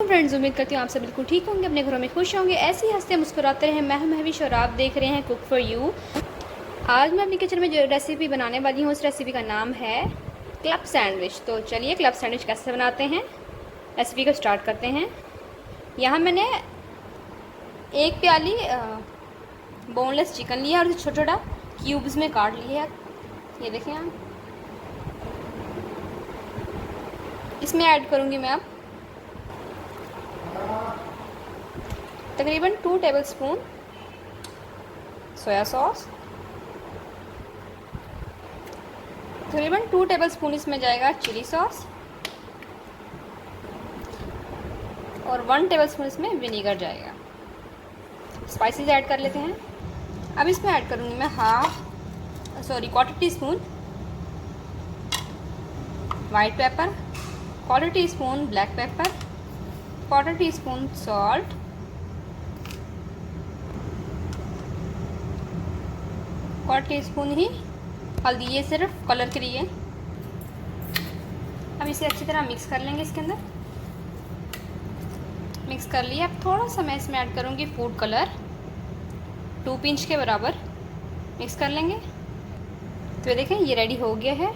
Friends, उम्मीद करती हूँ आप सब बिल्कुल ठीक होंगे, अपने घरों में खुश होंगे, ऐसे ही हंसते मुस्कुराते रहें। मैं हूं महविश और आप देख रहे हैं कुक फॉर यू। आज मैं अपनी किचन में जो रेसिपी बनाने वाली हूँ उस रेसिपी का नाम है क्लब सैंडविच। तो चलिए क्लब सैंडविच कैसे बनाते हैं रेसिपी को स्टार्ट करते हैं। यहाँ मैंने एक प्याली बोनलेस चिकन लिया और छोटा छोटा क्यूब्स में काट लिया है। ये देखें आप, इसमें ऐड करूँगी मैं अब तकरीबन 2 टेबलस्पून सोया सॉस, तकरीबन 2 टेबलस्पून इसमें जाएगा चिली सॉस और 1 टेबलस्पून इसमें विनीगर जाएगा। स्पाइसेस ऐड कर लेते हैं। अब इसमें ऐड करूँगी मैं quarter teaspoon white pepper, quarter teaspoon black pepper, quarter teaspoon salt, quarter teaspoon ही हल्दी, ये सिर्फ कलर के लिए। अब इसे अच्छी तरह मिक्स कर लेंगे। इसके अंदर मिक्स कर लिया। अब थोड़ा सा मैं इसमें ऐड करूँगी फूड कलर, 2 पिंच के बराबर मिक्स कर लेंगे। तो ये देखें ये रेडी हो गया है।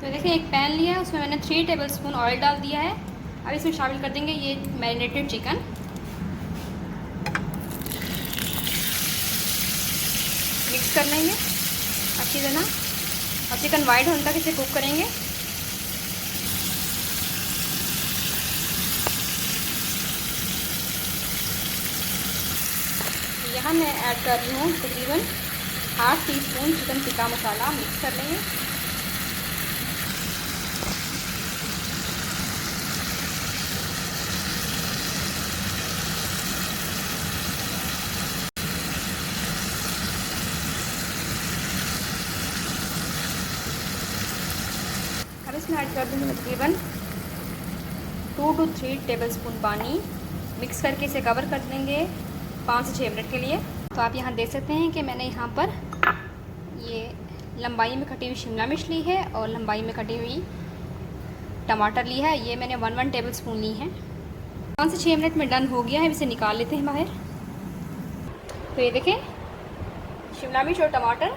तो देखें एक पैन लिया है, उसमें मैंने 3 टेबलस्पून ऑयल डाल दिया है। अब इसमें शामिल कर देंगे ये मैरिनेटेड चिकन। मिक्स कर लेंगे अच्छी तरह और चिकन वाइट होने तक इसे कुक करेंगे। यहाँ मैं ऐड कर रही हूँ तकरीबन ½ teaspoon chicken tikka masala. Mix कर लेंगे। अब इसमें ऐड कर दूँगी तकरीबन 2 to 3 टेबलस्पून पानी। मिक्स करके इसे कवर कर देंगे 5 से 6 मिनट के लिए। तो आप यहाँ देख सकते हैं कि मैंने यहाँ पर ये लंबाई में कटी हुई शिमला मिर्च ली है और लंबाई में कटी हुई टमाटर ली है। ये मैंने 1 टेबलस्पून ली है। 5 से 6 मिनट में डन हो गया है। इसे निकाल लेते हैं बाहर। तो ये देखें शिमला मिर्च और टमाटर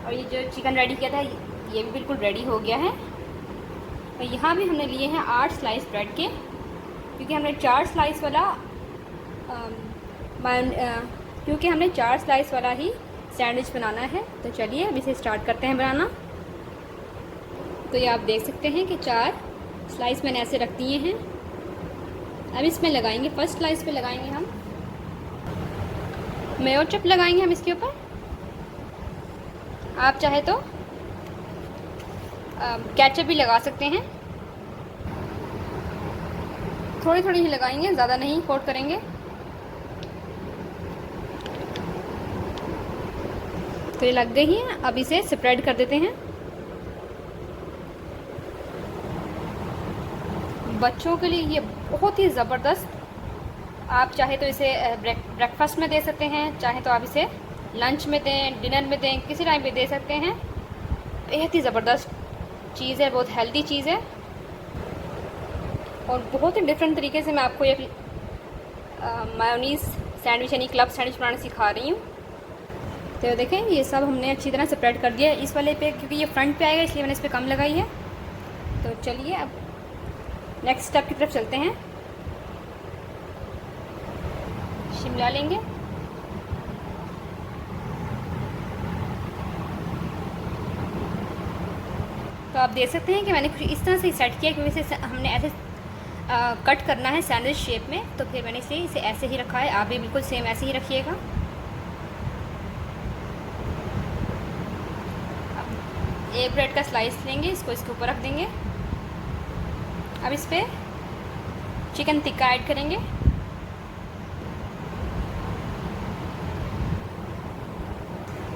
और ये जो चिकन रेडी किया था ये भी बिल्कुल रेडी हो गया है। और यहाँ भी हमने लिए हैं 8 स्लाइस ब्रेड के, क्योंकि हमने 4 स्लाइस वाला ही सैंडविच बनाना है। तो चलिए अब इसे स्टार्ट करते हैं बनाना। तो ये आप देख सकते हैं कि 4 स्लाइस मैंने ऐसे रख दिए हैं। अब इसमें लगाएंगे, फर्स्ट स्लाइस पे लगाएंगे हम मेयो चिप लगाएंगे हम इसके ऊपर। आप चाहे तो केचप भी लगा सकते हैं। थोड़ी थोड़ी ही लगाएंगे, ज़्यादा नहीं कोट करेंगे। तो ये लग गई है। अब इसे स्प्रेड कर देते हैं। बच्चों के लिए ये बहुत ही ज़बरदस्त, आप चाहे तो इसे ब्रेकफास्ट में दे सकते हैं, चाहे तो आप इसे लंच में दें, डिनर में दें, किसी टाइम पे दे सकते हैं। बेहद ही ज़बरदस्त चीज़ है, बहुत हेल्दी चीज़ है और बहुत ही डिफरेंट तरीके से मैं आपको एक मायोनीज़ सैंडविच यानी क्लब सैंडविच बनाना सिखा रही हूँ। तो देखें ये सब हमने अच्छी तरह स्प्रेड कर दिया है इस वाले पे, क्योंकि ये फ्रंट पे आएगा इसलिए मैंने इस पर कम लगाई है। तो चलिए अब नेक्स्ट स्टेप की तरफ चलते हैं। शिमला लेंगे, तो आप देख सकते हैं कि मैंने कुछ इस तरह से सेट किया, क्योंकि इसे हमने ऐसे कट करना है सैंडविच शेप में। तो फिर मैंने इसे ऐसे ही रखा है। आप भी बिल्कुल सेम ऐसे ही रखिएगा। एक ब्रेड का स्लाइस लेंगे, इसको इसके ऊपर रख देंगे। अब इस पर चिकन टिक्का ऐड करेंगे।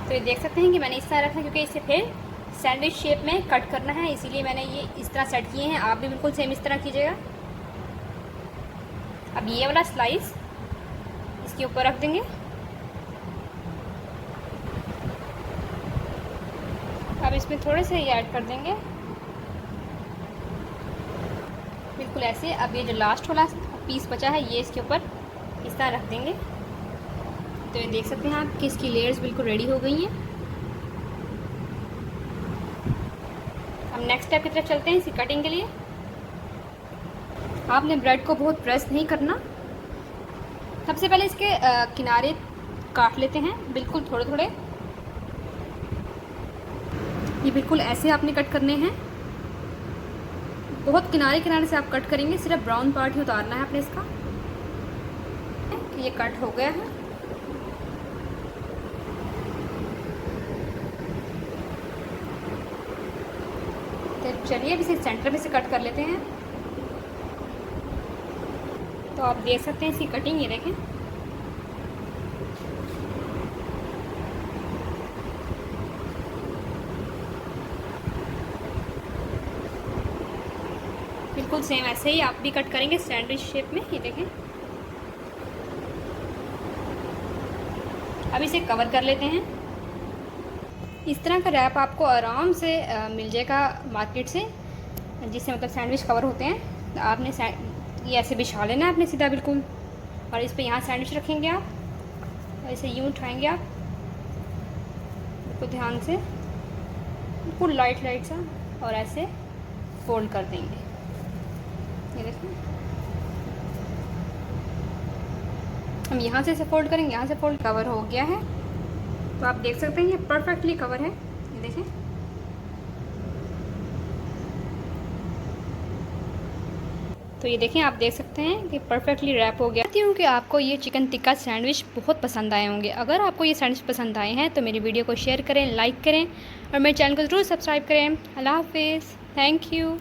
तो ये देख सकते हैं कि मैंने इस तरह रखा, क्योंकि इसे फिर सैंडविच शेप में कट करना है, इसीलिए मैंने ये इस तरह सेट किए हैं। आप भी बिल्कुल सेम इस तरह कीजिएगा। अब ये वाला स्लाइस इसके ऊपर रख देंगे। अब इसमें थोड़े से ही ऐड कर देंगे बिल्कुल ऐसे। अब ये जो लास्ट वाला पीस बचा है ये इसके ऊपर इस तरह रख देंगे। तो ये देख सकते हैं आप कि इसकी लेयर्स बिल्कुल रेडी हो गई हैं। अब नेक्स्ट स्टेप की तरफ चलते हैं, इसी कटिंग के लिए। आपने ब्रेड को बहुत प्रेस नहीं करना। सबसे पहले इसके किनारे काट लेते हैं, बिल्कुल थोड़े थोड़े। ये बिल्कुल ऐसे आपने कट करने हैं, बहुत किनारे किनारे से आप कट करेंगे, सिर्फ ब्राउन पार्ट ही उतारना है आपने इसका। ये कट हो गया है। तो चलिए अब इसे सेंटर में से कट कर लेते हैं। तो आप देख सकते हैं इसकी कटिंग, ये देखें। बिल्कुल सेम ऐसे ही आप भी कट करेंगे सैंडविच शेप में, ये देखें। अब इसे कवर कर लेते हैं। इस तरह का रैप आपको आराम से मिल जाएगा मार्केट से, जिससे मतलब सैंडविच कवर होते हैं। तो आपने ये ऐसे बिछा लेना है आपने सीधा बिल्कुल, और इस पे यहाँ सैंडविच रखेंगे आप, और इसे यूँ उठाएंगे आप बिल्कुल ध्यान से, बिल्कुल लाइट लाइट सा, और ऐसे फोल्ड कर देंगे। ये देखिए, हम यहाँ से फोल्ड करेंगे, यहाँ से फोल्ड, कवर हो गया है। तो आप देख सकते हैं ये परफेक्टली कवर है, ये देखें। तो ये देखें, आप देख सकते हैं कि परफेक्टली रैप हो गया। चाहती हूँ कि आपको ये चिकन टिक्का सैंडविच बहुत पसंद आए होंगे। अगर आपको ये सैंडविच पसंद आए हैं तो मेरी वीडियो को शेयर करें, लाइक करें, और मेरे चैनल को ज़रूर सब्सक्राइब करें। अल्लाह हाफिज़, थैंक यू।